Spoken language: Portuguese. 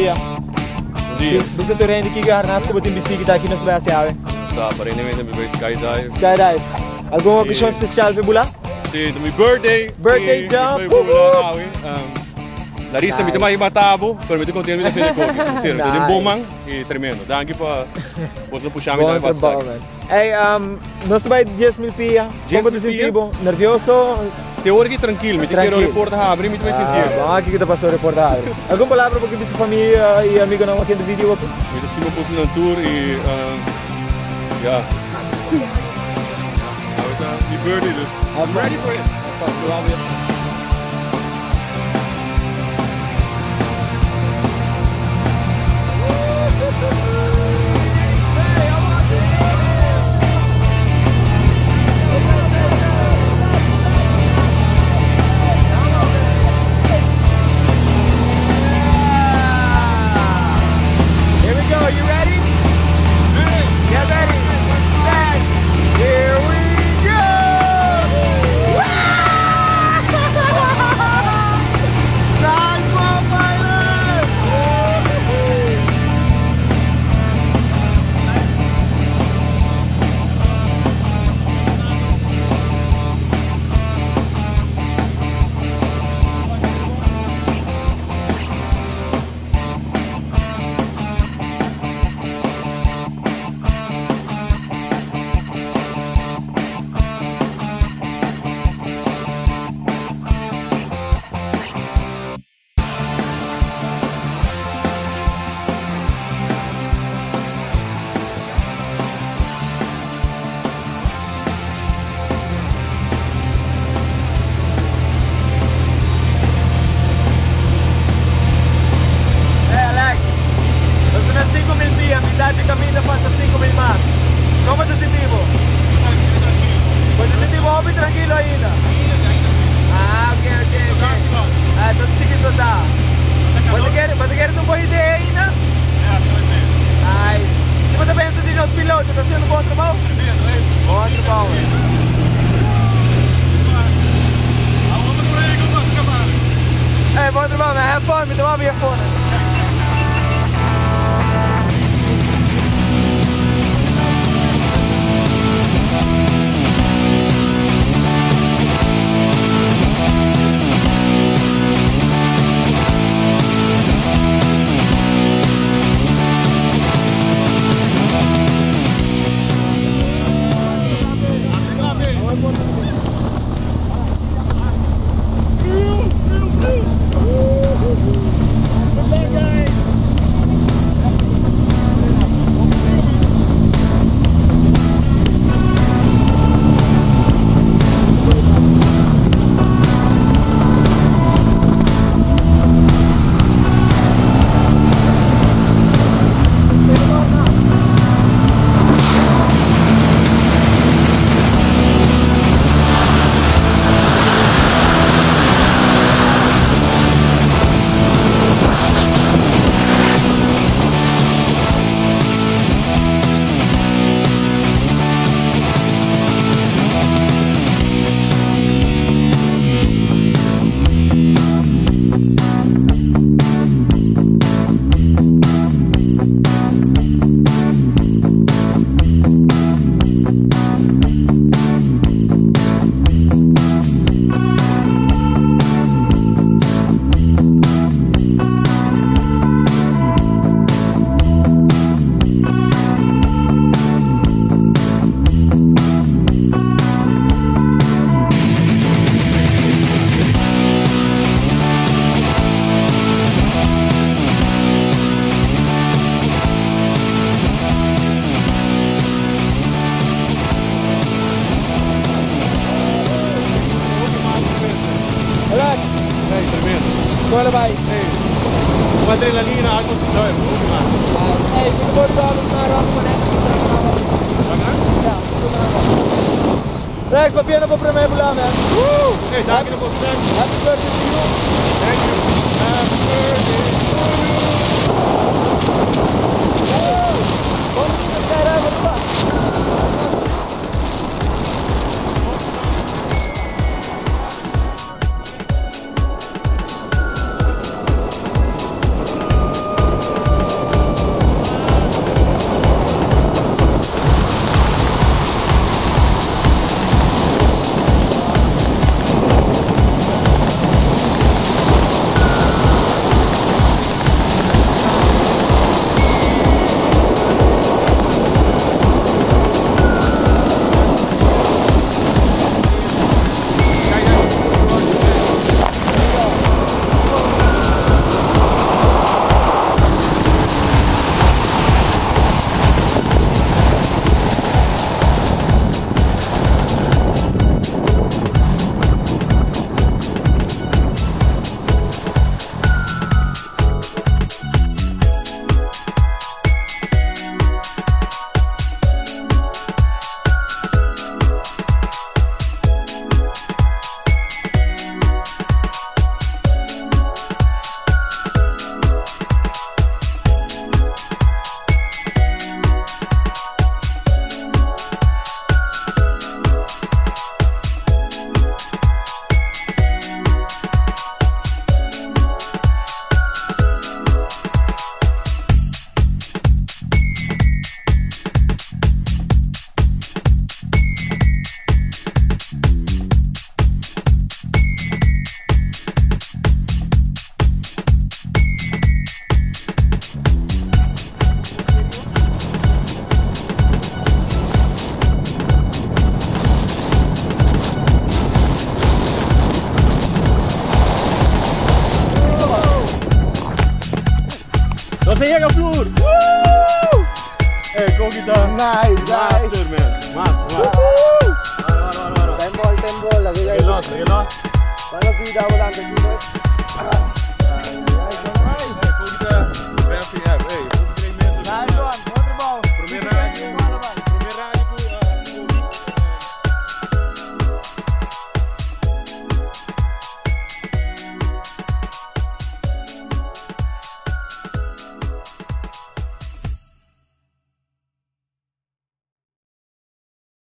dia. Bom dia. Bisa tu rende que garnas que botem bicicleta aqui na cidade ave. Está aparentemente me Sky Dive. Sky Dive. Alguma ocasião especial para bular? Sim, do meu birthday. Birthday jump. Larissa, me também matavo, pero me te contente de ser coque. Sério, tem um bom man e tremendo. Danki para você puxar me dar passar. Ei, nós vai 10.000 pia. Como te sentiu? Nervioso? Teórico e tranquilo, me quero reportar a abrir, me te vai sentir. Bom, aqui que te passou reportar. Alguma palavra para que sua família e amigo não aqui do vídeo aqui? Me estimo um pouco na tour e yeah. Happy birthday, dude. I'm ready for it. Love you. Qual vai? Uma adrenalina, algo que dói, muito mais. Tudo bom, Rex, papi na po prome bulan, man. Hey, Danki na po, Danki. Happy birthday to you. Thank you. Happy birthday to you. Vamos para Sky Dive Aruba. Chega, Flor! Ecco kita. Nice, guys. Master, man. Master. Tempo, lagi guys. Lagi lot. Paano sida, 100 kilos.